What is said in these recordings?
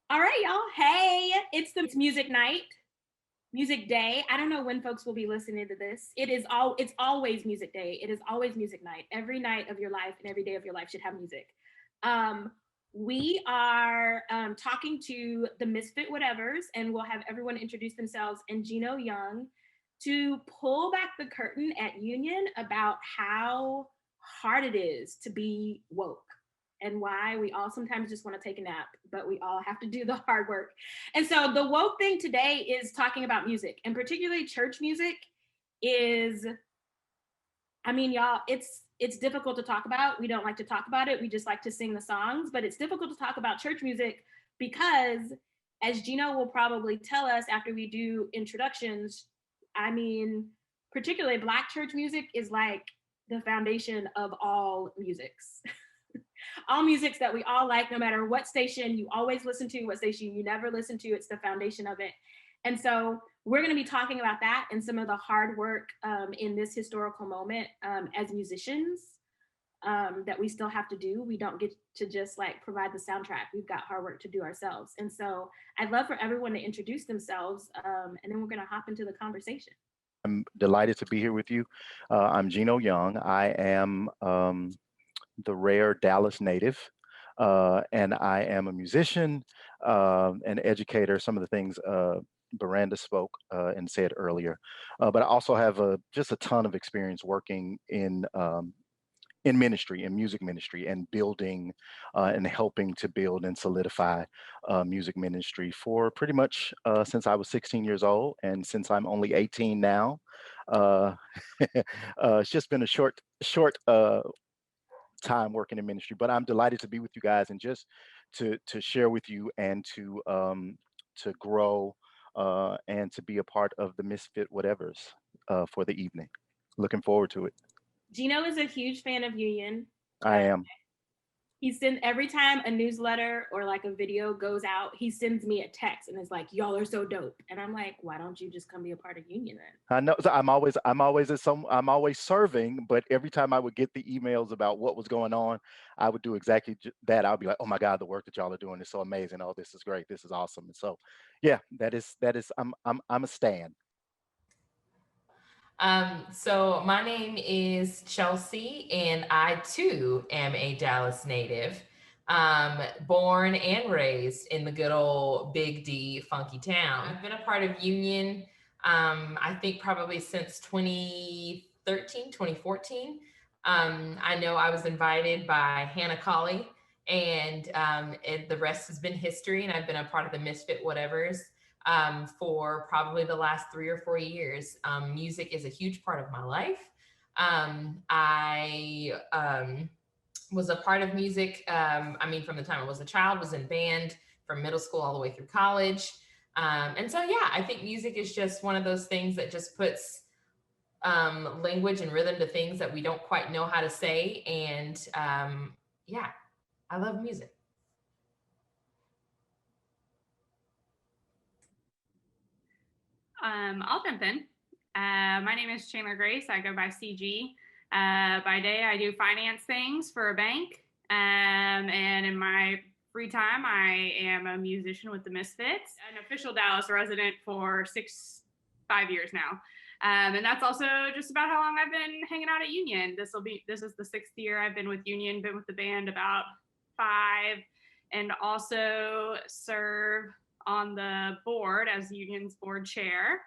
All right, y'all. Hey, it's music night, music day. I don't know when folks will be listening to this. It's always music day. It is always music night. Every night of your life and every day of your life should have music. Um, we are talking to the Misfit Whatevers, and we'll have everyone introduce themselves and Geno Young to pull back the curtain at Union about how hard it is to be woke and why we all sometimes just want to take a nap, but we all have to do the hard work. And so the woke thing today is talking about music, and particularly church music is, I mean, y'all, it's difficult to talk about. We don't like to talk about it. We just like to sing the songs, but it's difficult to talk about church music because, as Geno will probably tell us after we do introductions, I mean, particularly Black church music is like the foundation of all musics. All musics that we all like, no matter what station you always listen to, what station you never listen to, it's the foundation of it. And so we're going to be talking about that and some of the hard work in this historical moment as musicians that we still have to do. We don't get to just like provide the soundtrack. We've got hard work to do ourselves. And so I'd love for everyone to introduce themselves, and then we're going to hop into the conversation. I'm delighted to be here with you. I'm Geno Young. I am the rare Dallas native, and I am a musician, an educator, some of the things Baranda spoke and said earlier. But I also have just a ton of experience working in ministry, in music ministry, and building and helping to build and solidify music ministry for pretty much since I was 16 years old, and since I'm only 18 now. Uh, it's just been a short time working in ministry, but I'm delighted to be with you guys and just to share with you and to grow and to be a part of the Misfit Whatevers for the evening. Looking forward to it. Geno is a huge fan of Union. I am. He sends every time a newsletter or like a video goes out, he sends me a text and is like, "Y'all are so dope." And I'm like, "Why don't you just come be a part of Union then?" I know. So I'm always serving, but every time I would get the emails about what was going on, I would do exactly that. I would be like, "Oh my God, the work that y'all are doing is so amazing. Oh, this is great. This is awesome." And so, yeah, that is. I'm a stan. So my name is Chelsea, and I too am a Dallas native. Born and raised in the good old Big D funky town. I've been a part of Union, I think probably since 2013, 2014. I know I was invited by Hannah Colley, and the rest has been history, and I've been a part of the Misfit Whatevers for probably the last 3 or 4 years. Music is a huge part of my life. I was a part of music. I mean, from the time I was a child, was in band from middle school all the way through college. And so, yeah, I think music is just one of those things that just puts language and rhythm to things that we don't quite know how to say. And yeah, I love music. I'll jump in. My name is Chandler Grace. I go by CG. By day, I do finance things for a bank. And in my free time, I am a musician with the Misfits, an official Dallas resident for 5 years now. And that's also just about how long I've been hanging out at Union. This is the 6th year I've been with Union, been with the band about 5, and also serve on the board as Union's board chair,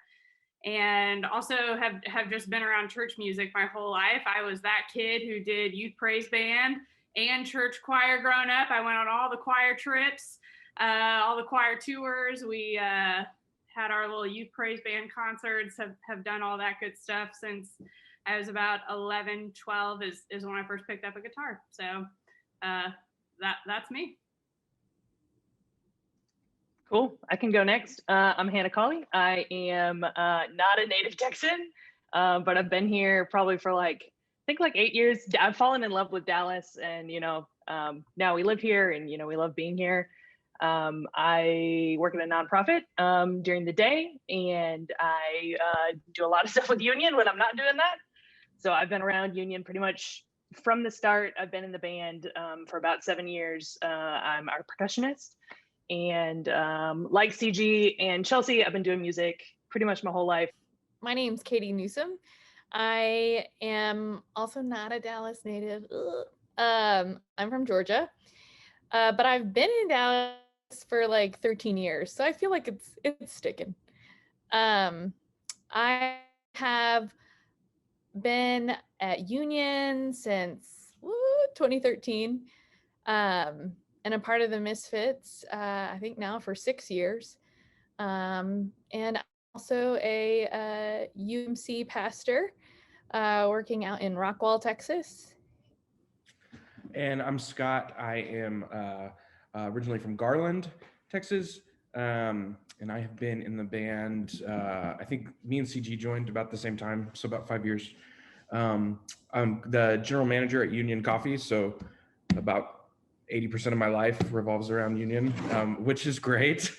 and also have just been around church music my whole life. I was that kid who did youth praise band and church choir growing up. I went on all the choir trips, all the choir tours. We had our little youth praise band concerts, have done all that good stuff since I was about 11, 12 is when I first picked up a guitar. So that's me. Cool. I can go next. I'm Hannah Colley. I am not a native Texan, but I've been here probably for I think 8 years. I've fallen in love with Dallas, and now we live here, and we love being here. I work at a nonprofit during the day, and I do a lot of stuff with Union when I'm not doing that. So I've been around Union pretty much from the start. I've been in the band for about 7 years. I'm our percussionist. And like CG and Chelsea, I've been doing music pretty much my whole life. My name's Katie Newsom. I am also not a Dallas native. I'm from Georgia, but I've been in Dallas for like 13 years, so I feel like it's sticking. I have been at Union since 2013, and a part of the Misfits, I think now for 6 years, and also a UMC pastor, working out in Rockwall, Texas. And I'm Scott. I am originally from Garland, Texas. And I have been in the band, I think me and CG joined about the same time, so about 5 years. I'm the general manager at Union Coffee, so about 80% of my life revolves around Union, which is great.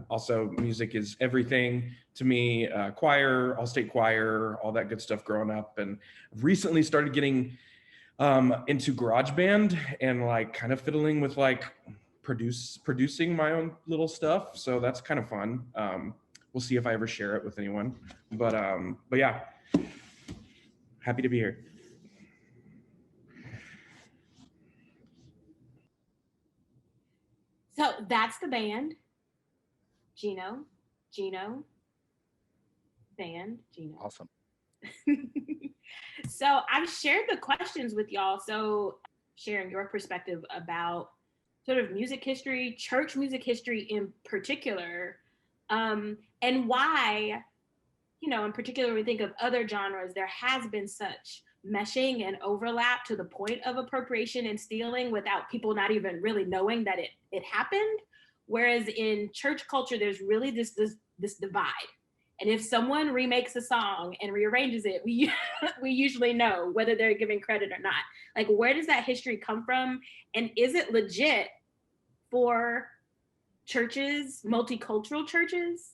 Also music is everything to me. Choir, all-state choir, all that good stuff growing up, and I've recently started getting into GarageBand and like kind of fiddling with like producing my own little stuff. So that's kind of fun. We'll see if I ever share it with anyone. But yeah, happy to be here. So that's the band. Geno, band, Geno. Awesome. So I've shared the questions with y'all. So sharing your perspective about sort of music history, church music history in particular, and why, in particular, when we think of other genres, there has been such meshing and overlap to the point of appropriation and stealing without people not even really knowing that it happened. Whereas in church culture, there's really this divide. And if someone remakes a song and rearranges it, we usually know whether they're giving credit or not. Like, where does that history come from? And is it legit for churches, multicultural churches,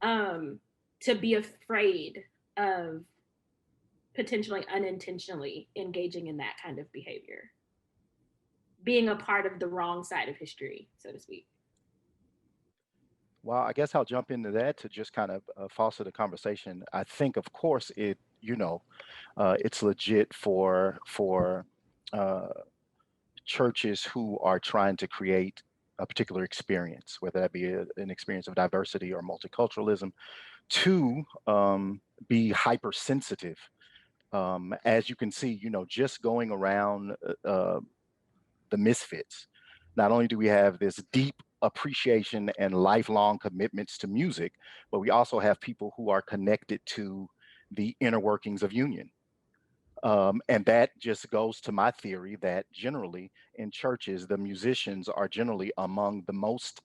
to be afraid of potentially unintentionally engaging in that kind of behavior, being a part of the wrong side of history, so to speak? Well, I guess I'll jump into that to just kind of foster the conversation. I think, of course, it's legit for churches who are trying to create a particular experience, whether that be an experience of diversity or multiculturalism, to be hypersensitive. As you can see, just going around the Misfits, not only do we have this deep appreciation and lifelong commitments to music, but we also have people who are connected to the inner workings of Union. And that just goes to my theory that generally in churches, the musicians are generally among the most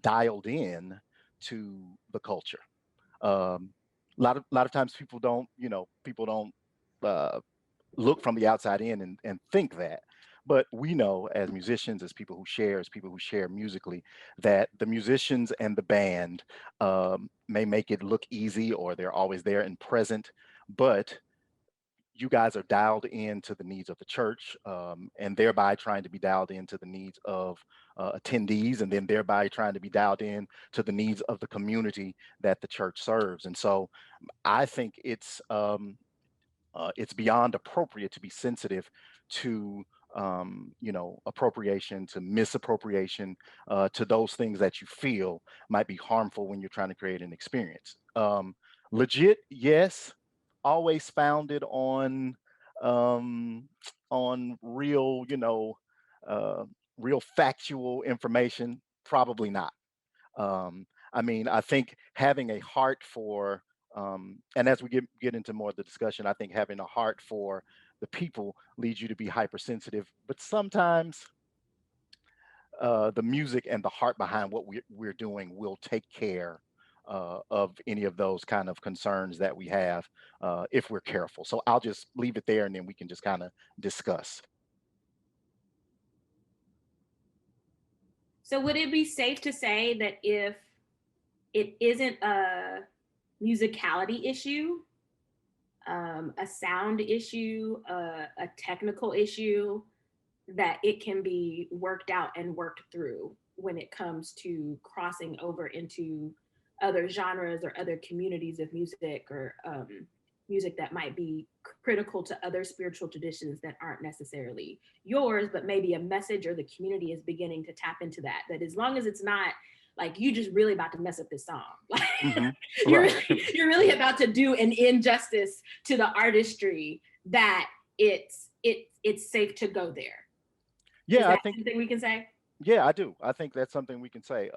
dialed in to the culture. A lot of times people don't look from the outside in and think that. But we know as musicians, as people who share musically, that the musicians and the band may make it look easy, or they're always there and present, but you guys are dialed into the needs of the church, and thereby trying to be dialed into the needs of attendees, and then thereby trying to be dialed in to the needs of the community that the church serves. And so I think it's beyond appropriate to be sensitive to appropriation, to misappropriation, to those things that you feel might be harmful when you're trying to create an experience. Legit, yes. Always founded on real, real factual information? Probably not. I think having a heart for, and as we get into more of the discussion, I think having a heart for the people leads you to be hypersensitive, but sometimes the music and the heart behind what we're doing will take care of any of those kind of concerns that we have if we're careful. So I'll just leave it there, and then we can just kind of discuss. So would it be safe to say that if it isn't a musicality issue, a sound issue, a technical issue, that it can be worked out and worked through when it comes to crossing over into other genres or other communities of music, or music that might be critical to other spiritual traditions that aren't necessarily yours, but maybe a message or the community is beginning to tap into that. That as long as it's not like you just really about to mess up this song, like Right. you're really about to do an injustice to the artistry, that it's safe to go there. Yeah, Is I that think. something we can say? Yeah, I do. I think that's something we can say.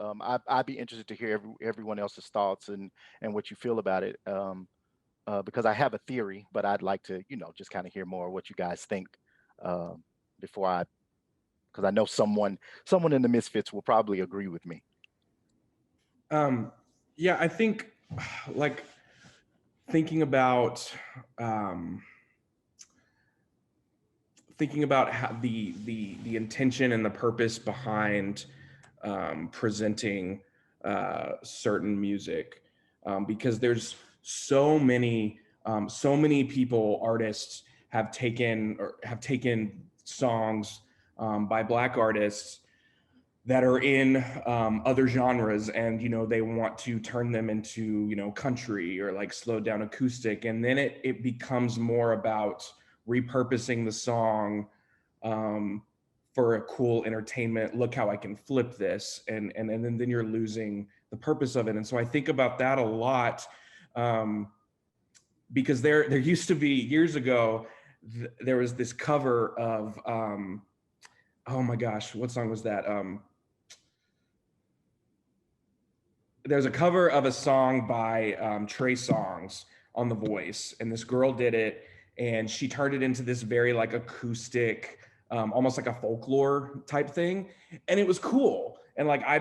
I'd be interested to hear everyone else's thoughts and what you feel about it. Because I have a theory, but I'd like to, just kind of hear more what you guys think uh, before because I know someone in the Misfits will probably agree with me. Yeah, I think like thinking about how the intention and the purpose behind presenting certain music, because there's so many people, artists have taken songs by Black artists that are in other genres, and they want to turn them into country or like slowed down acoustic, and then it becomes more about repurposing the song for a cool entertainment. Look how I can flip this, and then you're losing the purpose of it. And so I think about that a lot, because there used to be, years ago, there was this cover of oh my gosh, what song was that? There's a cover of a song by Trey Songz on The Voice, and this girl did it, and she turned it into this very like acoustic, almost like a folklore type thing, and it was cool. And like I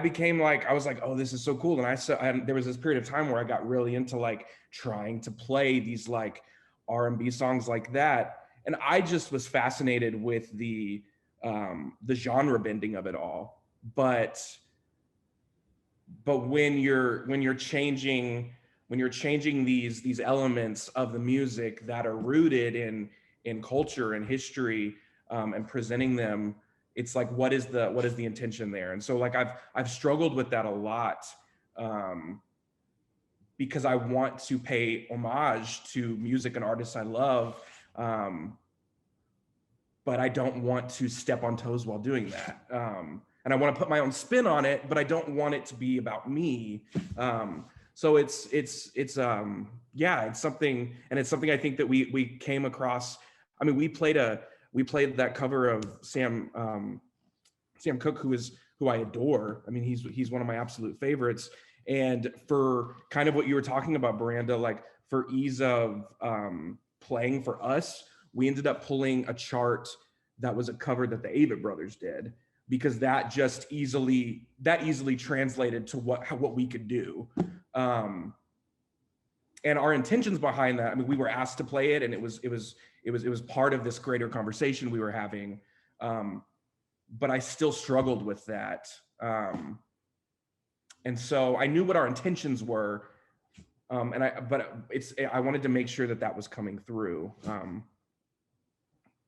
was like, oh, this is so cool. And there was this period of time where I got really into like trying to play these like R&B songs like that, and I just was fascinated with the genre bending of it all. But when you're changing these elements of the music that are rooted in culture and history, and presenting them, it's like, what is the intention there? And so like I've struggled with that a lot, because I want to pay homage to music and artists I love, but I don't want to step on toes while doing that. And I want to put my own spin on it, but I don't want it to be about me. So it's something, and it's something I think that we came across. I mean, we played that cover of Sam Cooke, who I adore. I mean, he's one of my absolute favorites. And for kind of what you were talking about, Baranda, like for ease of playing for us, we ended up pulling a chart that was a cover that the Avett Brothers did, because that just easily translated to what we could do. And our intentions behind that, I mean, we were asked to play it, and it was part of this greater conversation we were having. But I still struggled with that. And so I knew what our intentions were. I wanted to make sure that was coming through.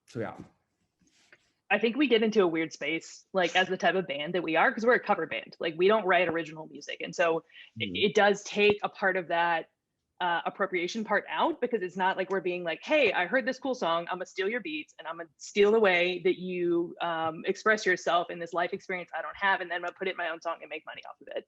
So yeah. I think we get into a weird space, like as the type of band that we are, because we're a cover band. Like we don't write original music. And so it does take a part of that appropriation part out, because it's not like we're being like, hey, I heard this cool song, I'm gonna steal your beats, and I'm gonna steal the way that you express yourself in this life experience I don't have, and then I'm gonna put it in my own song and make money off of it.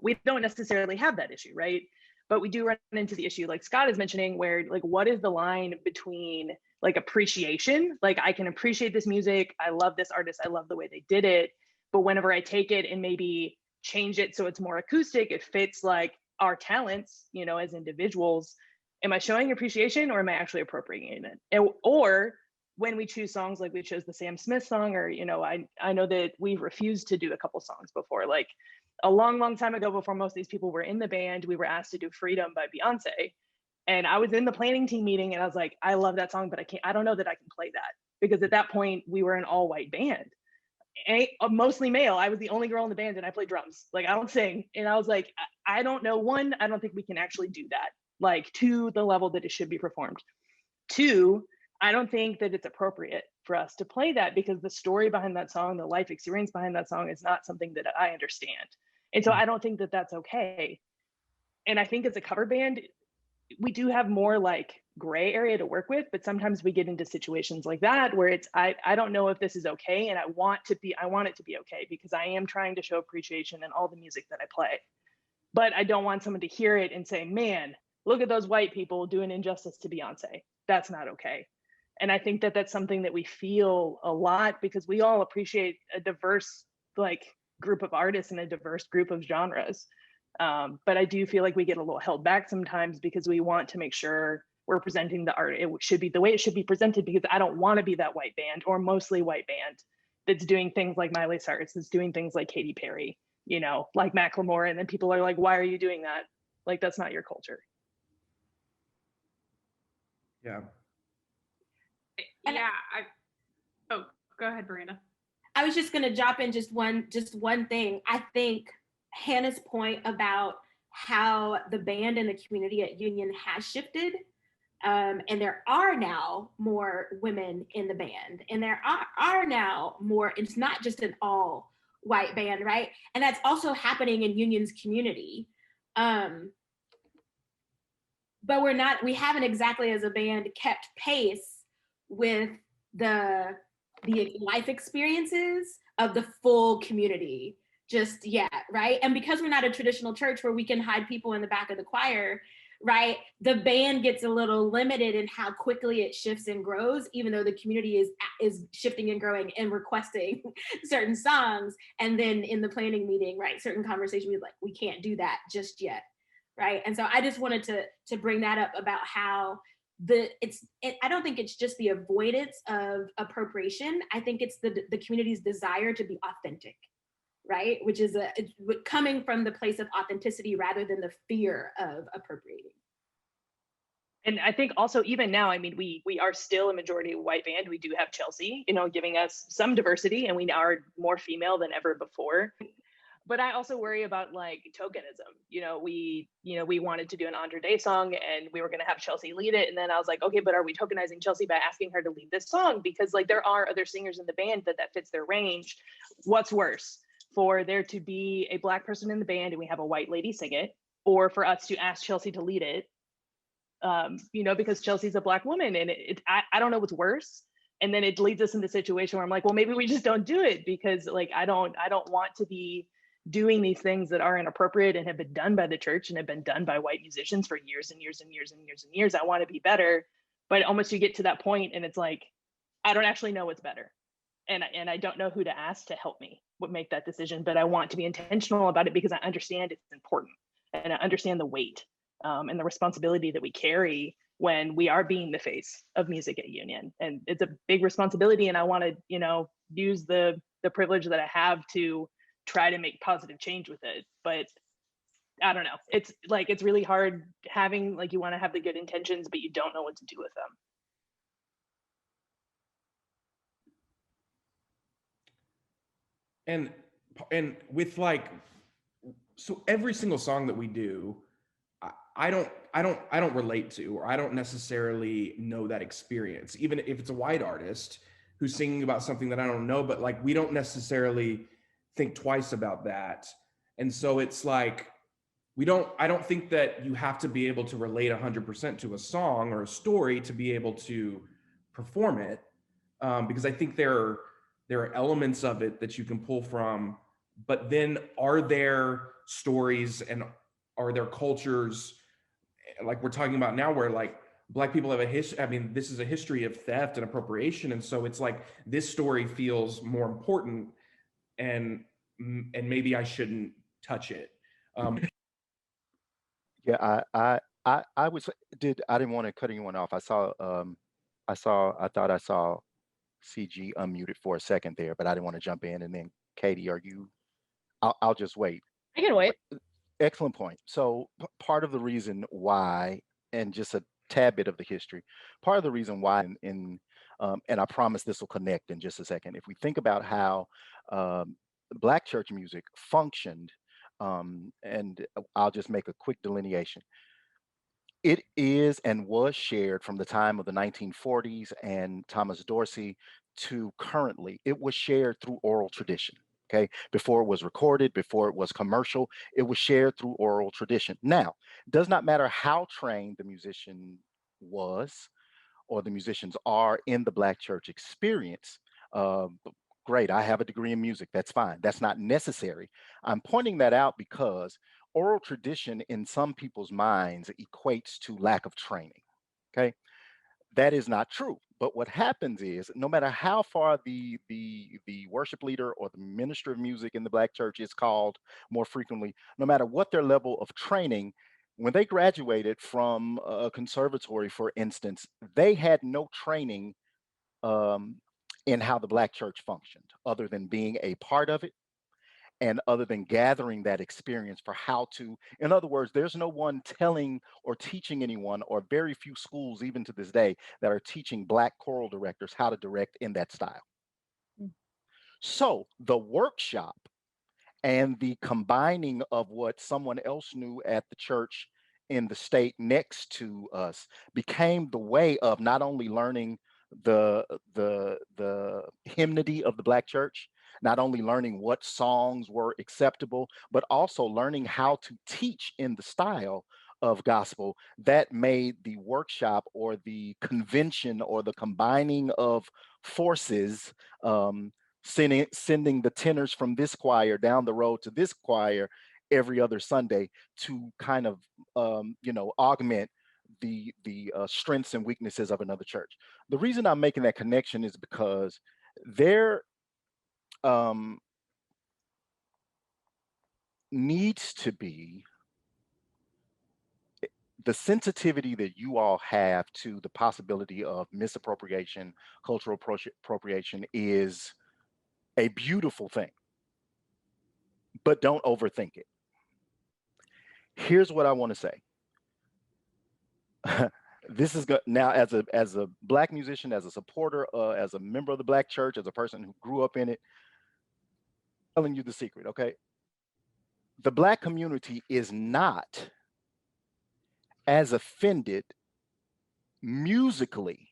We don't necessarily have that issue, right? But we do run into the issue, like Scott is mentioning, where like, what is the line between like appreciation? Like I can appreciate this music, I love this artist, I love the way they did it, but whenever I take it and maybe change it so it's more acoustic, it fits like our talents, as individuals, am I showing appreciation or am I actually appropriating it? Or when we choose songs, like we chose the Sam Smith song, or, I know that we've refused to do a couple songs before, like a long time ago, before most of these people were in the band, we were asked to do Freedom by Beyonce. And I was in the planning team meeting and I was like, I love that song, but I don't know that I can play that, because at that point we were an all white band, mostly male. I was the only girl in the band and I played drums. Like I don't sing. And I was like, I don't know. One, I don't think we can actually do that, like to the level that it should be performed. Two, I don't think that it's appropriate for us to play that because the story behind that song, the life experience behind that song is not something that I understand. And so I don't think that that's okay. And I think as a cover band, we do have more like gray area to work with, but sometimes we get into situations like that where it's, I don't know if this is okay. And I want it to be okay because I am trying to show appreciation in all the music that I play. But I don't want someone to hear it and say, man, look at those white people doing injustice to Beyonce. That's not okay. And I think that that's something that we feel a lot because we all appreciate a diverse like group of artists and a diverse group of genres. But I do feel like we get a little held back sometimes because we want to make sure we're presenting the art. It should be the way it should be presented because I don't want to be that white band or mostly white band that's doing things like Miley Cyrus, that's doing things like Katy Perry, you know, like Macklemore. And then people are like, why are you doing that? Like, that's not your culture. Yeah. Yeah. Oh, go ahead, Baranda. I was just gonna drop in just one thing. I think Hannah's point about how the band and the community at Union has shifted, and there are now more women in the band, and there are now more. It's not just an all white band, right? And that's also happening in Union's community. But we haven't exactly as a band kept pace with the life experiences of the full community just yet, right? And because we're not a traditional church where we can hide people in the back of the choir, right? The band gets a little limited in how quickly it shifts and grows, even though the community is shifting and growing and requesting certain songs. And then in the planning meeting, right, certain conversation, we're like, we can't do that just yet, right? And so I just wanted to bring that up about how I don't think it's just the avoidance of appropriation. I think it's the community's desire to be authentic, right? Which is it's coming from the place of authenticity rather than the fear of appropriating. And I think also even now, I mean, we are still a majority white band. We do have Chelsea, you know, giving us some diversity, and we are more female than ever before. But I also worry about like tokenism. You know, we wanted to do an Andre Day song and we were going to have Chelsea lead it. And then I was like, okay, but are we tokenizing Chelsea by asking her to lead this song? Because like there are other singers in the band that fits their range. What's worse, for there to be a Black person in the band and we have a white lady sing it, or for us to ask Chelsea to lead it? You know, because Chelsea's a Black woman, and I don't know what's worse. And then it leads us into a situation where I'm like, well, maybe we just don't do it because like I don't want to be doing these things that are inappropriate and have been done by the church and have been done by white musicians for years and years and years and years and years. I want to be better, but almost you get to that point and it's like, I don't actually know what's better. And I don't know who to ask to help me make that decision, but I want to be intentional about it because I understand it's important and I understand the weight and the responsibility that we carry when we are being the face of music at Union. And it's a big responsibility. And I want to, you know, use the privilege that I have to try to make positive change with it. But I don't know, it's like it's really hard having, like, you want to have the good intentions but you don't know what to do with them. And with like, so every single song that we do, I don't relate to, or I don't necessarily know that experience, even if it's a white artist who's singing about something that I don't know, but like we don't necessarily think twice about that. And so it's like I don't think that you have to be able to relate 100% to a song or a story to be able to perform it, because I think there are elements of it that you can pull from, but then are there stories and are there cultures like we're talking about now where like Black people have a history. I mean, this is a history of theft and appropriation, and so it's like this story feels more important, and maybe I shouldn't touch it. Yeah, I didn't want to cut anyone off. I thought I saw CG unmuted for a second there, but I didn't want to jump in. And then Katie, I'll just wait. I can wait. Excellent point. So part of the reason why, and just a tad bit of the history, part of the reason why and I promise this will connect in just a second. If we think about how Black church music functioned, and I'll just make a quick delineation. It is and was shared from the time of the 1940s and Thomas Dorsey to currently, it was shared through oral tradition. Okay, before it was recorded, before it was commercial, it was shared through oral tradition. Now, it does not matter how trained the musician was or the musicians are in the Black church experience. Uh, Great, I have a degree in music. That's fine. That's not necessary. I'm pointing that out because oral tradition in some people's minds equates to lack of training. Okay, that is not true. But what happens is, no matter how far the worship leader or the minister of music in the Black church is called more frequently, no matter what their level of training, when they graduated from a conservatory, for instance, they had no training um, in how the Black church functioned, other than being a part of it and other than gathering that experience for how to, in other words, there's no one telling or teaching anyone, or very few schools even to this day that are teaching Black choral directors how to direct in that style. Mm. So the workshop and the combining of what someone else knew at the church in the state next to us became the way of not only learning the hymnody of the Black church, not only learning what songs were acceptable, but also learning how to teach in the style of gospel. That made the workshop or the convention or the combining of forces, sending the tenors from this choir down the road to this choir every other Sunday to kind of augment the strengths and weaknesses of another church. The reason I'm making that connection is because there um, needs to be the sensitivity that you all have to the possibility of misappropriation, cultural appropriation is a beautiful thing, but don't overthink it. Here's what I want to say. This is good now, as a Black musician, as a supporter, as a member of the Black church, as a person who grew up in it, telling you the secret, okay? The Black community is not as offended musically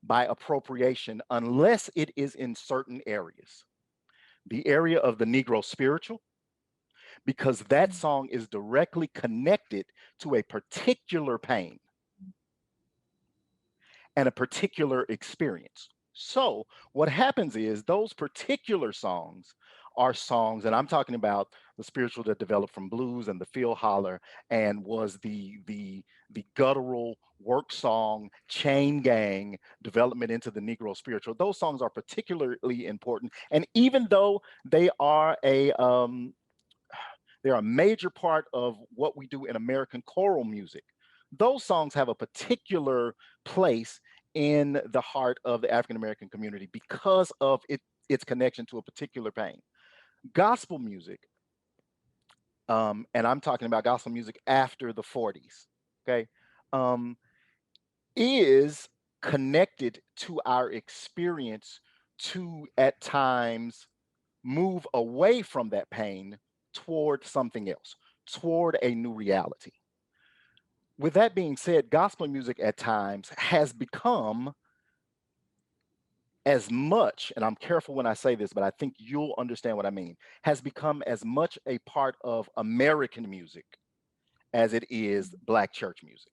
by appropriation unless it is in certain areas. The area of the Negro spiritual, because that song is directly connected to a particular pain and a particular experience. So what happens is those particular songs are songs, and I'm talking about the spiritual that developed from blues and the field holler and was the guttural work song chain gang development into the Negro spiritual. Those songs are particularly important, and even though they're a major part of what we do in American choral music, those songs have a particular place in the heart of the African American community because of its connection to a particular pain. Gospel music, and I'm talking about gospel music after the 40s, okay, is connected to our experience to at times move away from that pain toward something else, toward a new reality. With that being said, gospel music at times has become as much, and I'm careful when I say this, but I think you'll understand what I mean, has become as much a part of American music as it is Black church music.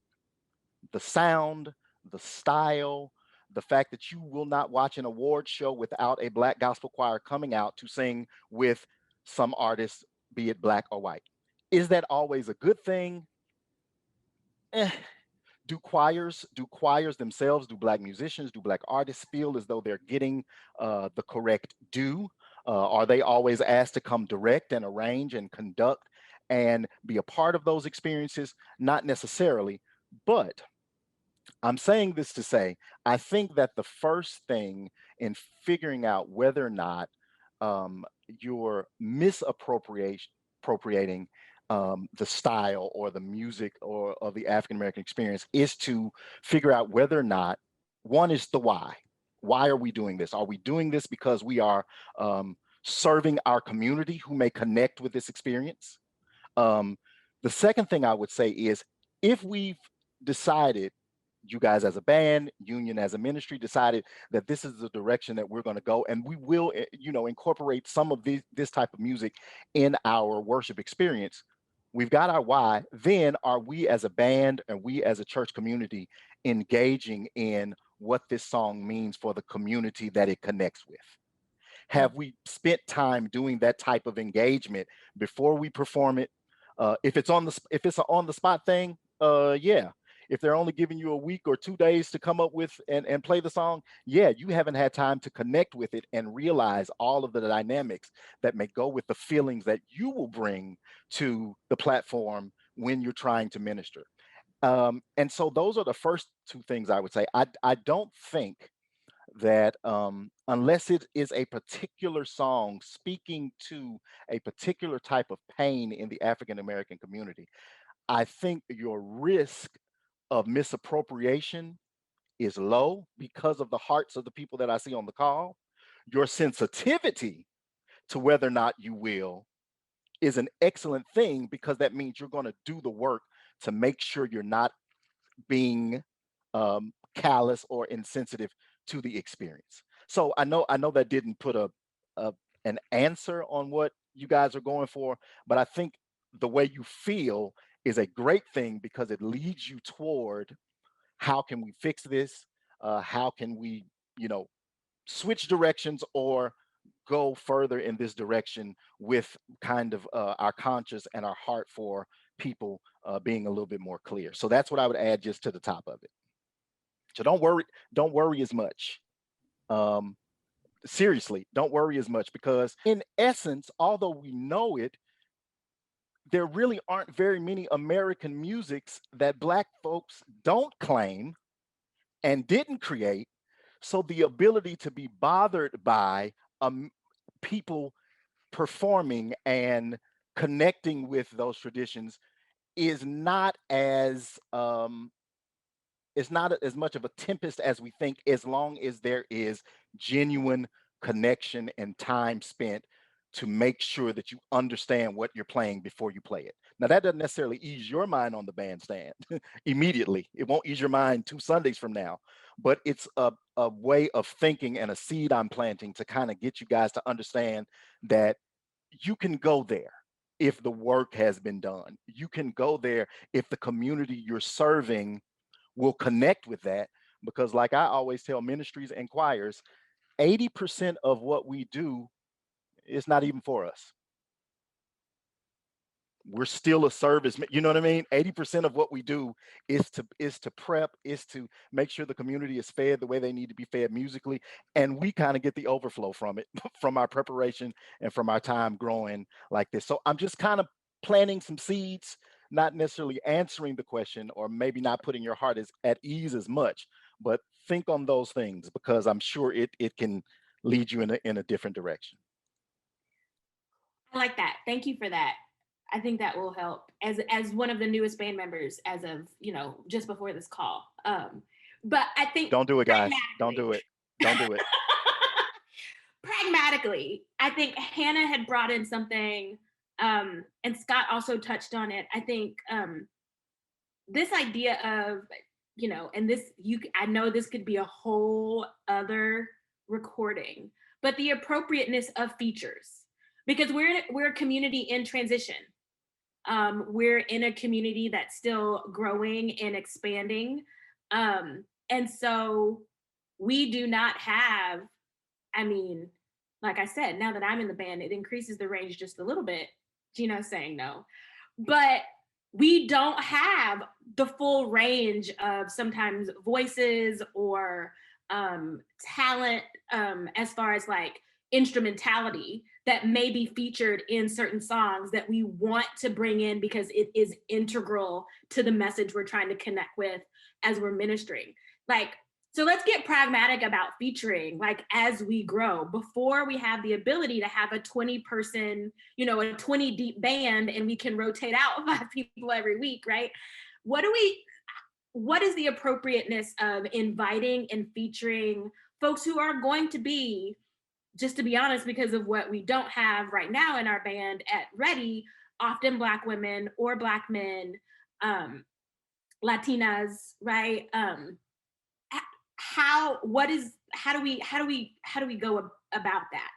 The sound, the style, the fact that you will not watch an award show without a Black gospel choir coming out to sing with some artists, be it Black or white. Is that always a good thing? Do choirs themselves, do Black musicians, do Black artists feel as though they're getting the correct due? Are they always asked to come direct and arrange and conduct and be a part of those experiences? Not necessarily, but I'm saying this to say, I think that the first thing in figuring out whether or not you're misappropriating the style or the music or of the African American experience is to figure out whether or not one is the why. Why are we doing this? Are we doing this because we are serving our community who may connect with this experience? The second thing I would say is if we've decided you guys as a band, Union as a ministry, decided that this is the direction that we're going to go, and we will, incorporate some of this type of music in our worship experience. We've got our why. Then are we as a band and we as a church community engaging in what this song means for the community that it connects with? Have we spent time doing that type of engagement before we perform it? If it's an on the spot thing, yeah. If they're only giving you a week or 2 days to come up with and play the song, yeah, you haven't had time to connect with it and realize all of the dynamics that may go with the feelings that you will bring to the platform when you're trying to minister. And so those are the first two things I would say. I don't think that unless it is a particular song speaking to a particular type of pain in the African American community, I think your risk of misappropriation is low because of the hearts of the people that I see on the call. Your sensitivity to whether or not you will is an excellent thing, because that means you're going to do the work to make sure you're not being callous or insensitive to the experience. So I know that didn't put an answer on what you guys are going for, but I think the way you feel is a great thing, because it leads you toward how can we fix this? How can we, switch directions or go further in this direction with kind of our conscience and our heart for people being a little bit more clear. So that's what I would add just to the top of it. So don't worry as much. Seriously, don't worry as much, because in essence, although we know it, there really aren't very many American musics that Black folks don't claim and didn't create. So the ability to be bothered by people performing and connecting with those traditions is not as it's not as much of a tempest as we think, as long as there is genuine connection and time spent to make sure that you understand what you're playing before you play it. Now, that doesn't necessarily ease your mind on the bandstand immediately. It won't ease your mind 2 Sundays from now, but it's a way of thinking and a seed I'm planting to kind of get you guys to understand that you can go there if the work has been done. You can go there if the community you're serving will connect with that, because like I always tell ministries and choirs, 80% of what we do is not even for us. We're still a service, you know what I mean? 80% of what we do is to prep, is to make sure the community is fed the way they need to be fed musically, and we kind of get the overflow from it, from our preparation and from our time growing like this. So I'm just kind of planting some seeds, not necessarily answering the question, or maybe not putting your heart at ease as much, but think on those things, because I'm sure it can lead you in a different direction. I like that. Thank you for that. I think that will help as one of the newest band members as of, just before this call. But I think don't do it, guys. Don't do it. Don't do it. Pragmatically, I think Hannah had brought in something, and Scott also touched on it. I think this idea of, and I know this could be a whole other recording, but the appropriateness of features, because we're a community in transition. We're in a community that's still growing and expanding. And so we do not have, like I said, now that I'm in the band, it increases the range just a little bit. Gino's saying no. But we don't have the full range of sometimes voices or talent as far as like instrumentality that may be featured in certain songs that we want to bring in because it is integral to the message we're trying to connect with as we're ministering. So let's get pragmatic about featuring, as we grow. Before we have the ability to have a 20-person, a 20 deep band, and we can rotate out 5 people every week, right? What is the appropriateness of inviting and featuring folks who are going to be, just to be honest, because of what we don't have right now in our band at ready, often Black women or Black men, Latinas, right? How do we go about that?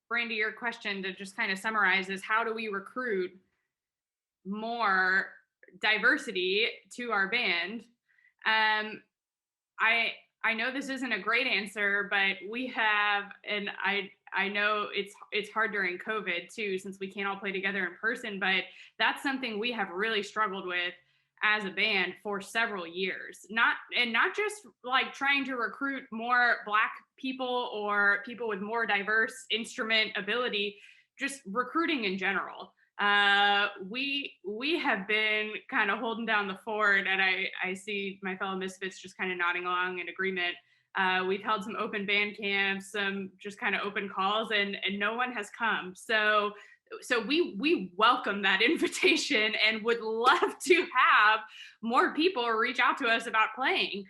Brandy, your question to just kind of summarize is how do we recruit more diversity to our band? I know this isn't a great answer, but we have, and I know it's hard during COVID too, since we can't all play together in person, but that's something we have really struggled with as a band for several years. Not just like trying to recruit more Black people or people with more diverse instrument ability, just recruiting in general. We have been kind of holding down the fort, and I see my fellow Misfits just kind of nodding along in agreement. We've held some open band camps, some just kind of open calls, and no one has come. So we welcome that invitation and would love to have more people reach out to us about playing.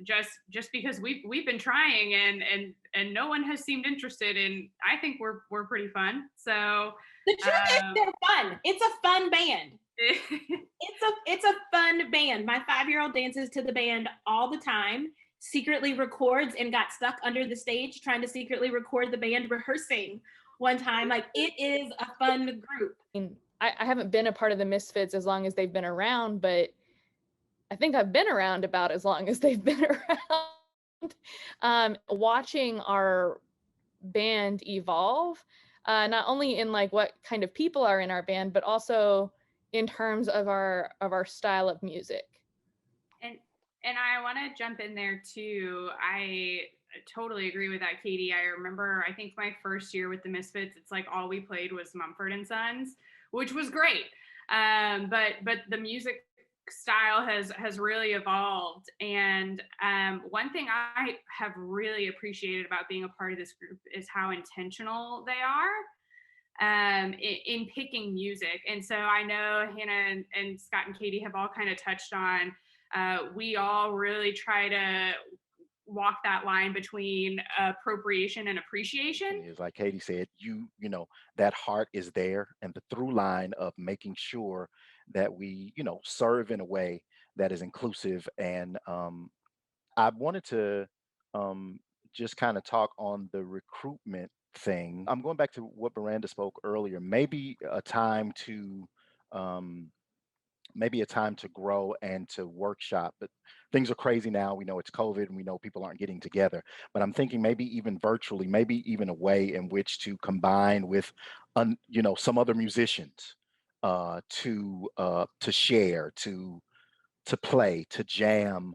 Just because we've been trying and no one has seemed interested, and I think we're pretty fun. So the truth is they're fun. It's a fun band. It's a fun band. My 5-year-old dances to the band all the time, secretly records, and got stuck under the stage trying to secretly record the band rehearsing one time. Like, it is a fun group. I haven't been a part of the Misfits as long as they've been around, but I think I've been around about as long as they've been around. Watching our band evolve, not only in like what kind of people are in our band, but also in terms of our style of music. And I want to jump in there too. I totally agree with that, Katie. I remember, I think my first year with the Misfits, it's like all we played was Mumford and Sons, which was great. But the music style has really evolved. And one thing I have really appreciated about being a part of this group is how intentional they are in picking music. And so I know Hannah and Scott and Katie have all kind of touched on, we all really try to walk that line between appropriation and appreciation. Is like Katie said, you know, that heart is there, and the through line of making sure that we, you know, serve in a way that is inclusive. And I wanted to just kind of talk on the recruitment thing. I'm going back to what Baranda spoke earlier. Maybe a time to grow and to workshop. But things are crazy now. We know it's COVID and we know people aren't getting together. But I'm thinking maybe even virtually, maybe even a way in which to combine with, you know, some other musicians to share, to play, to jam,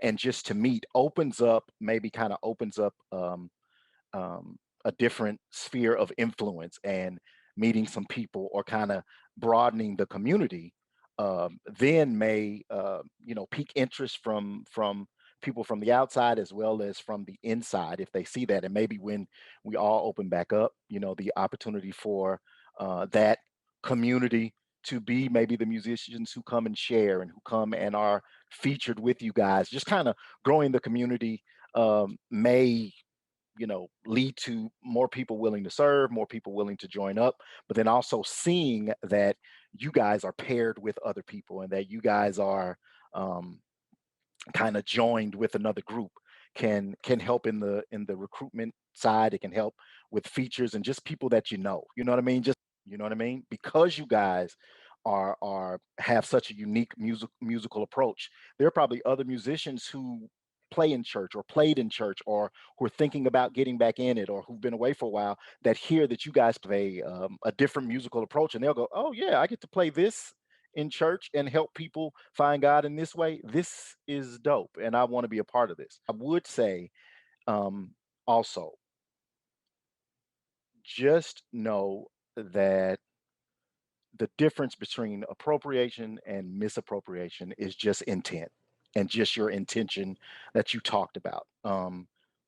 and just to meet. Kind of opens up a different sphere of influence, and meeting some people or kind of broadening the community then may you know, pique interest from people from the outside as well as from the inside if they see that. And maybe when we all open back up, you know, the opportunity for that community to be maybe the musicians who come and share and who come and are featured with you guys, just kind of growing the community may, you know, lead to more people willing to serve, more people willing to join up, but then also seeing that you guys are paired with other people and that you guys are kind of joined with another group can help in the recruitment side. It can help with features and just people that you know what I mean? Just, you know what I mean? Because you guys have such a unique musical approach. There are probably other musicians who play in church or played in church or who are thinking about getting back in it or who've been away for a while that hear that you guys play a different musical approach, and they'll go, oh yeah, I get to play this in church and help people find God in this way. This is dope, and I want to be a part of this. I would say also, just know that the difference between appropriation and misappropriation is just intent, and just your intention that you talked about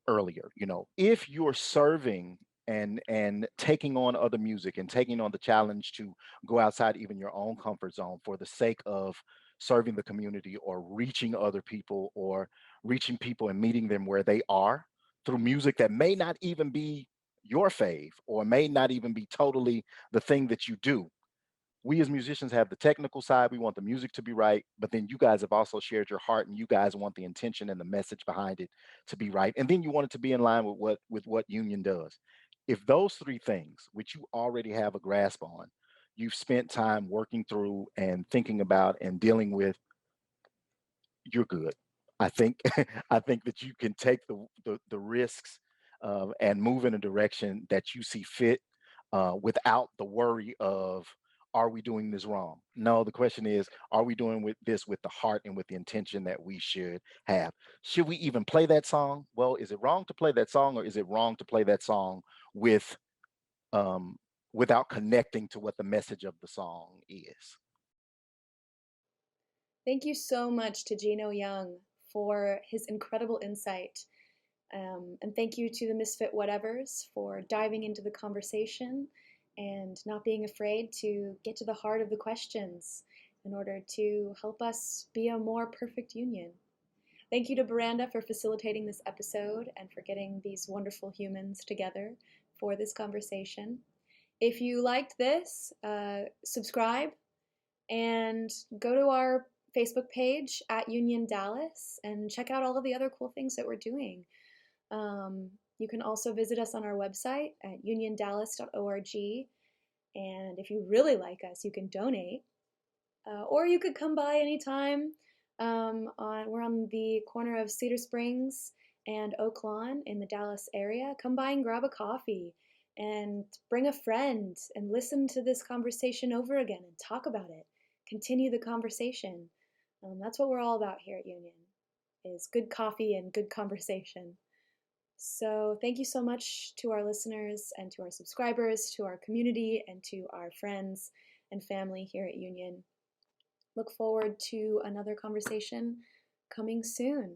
earlier. You know, if you're serving and taking on other music and taking on the challenge to go outside even your own comfort zone for the sake of serving the community or reaching other people or reaching people and meeting them where they are through music that may not even be your fave or may not even be totally the thing that you do, we as musicians have the technical side. We want the music to be right, but then you guys have also shared your heart, and you guys want the intention and the message behind it to be right. And then you want it to be in line with what Union does. If those three things, which you already have a grasp on, you've spent time working through and thinking about and dealing with, you're good. I think I think that you can take the risks and move in a direction that you see fit without the worry of, are we doing this wrong? No, the question is, are we doing this with the heart and with the intention that we should have? Should we even play that song? Well, is it wrong to play that song, or is it wrong to play that song with without connecting to what the message of the song is? Thank you so much to Geno Young for his incredible insight. And thank you to the Misfit Whatevers for diving into the conversation and not being afraid to get to the heart of the questions in order to help us be a more perfect union. Thank you to Baranda for facilitating this episode and for getting these wonderful humans together for this conversation. If you liked this, subscribe and go to our Facebook page at Union Dallas and check out all of the other cool things that we're doing. You can also visit us on our website at uniondallas.org. And if you really like us, you can donate. Or you could come by anytime. We're on the corner of Cedar Springs and Oak Lawn in the Dallas area. Come by and grab a coffee and bring a friend and listen to this conversation over again and talk about it. Continue the conversation. That's what we're all about here at Union, is good coffee and good conversation. So thank you so much to our listeners and to our subscribers, to our community, and to our friends and family here at Union. Look forward to another conversation coming soon.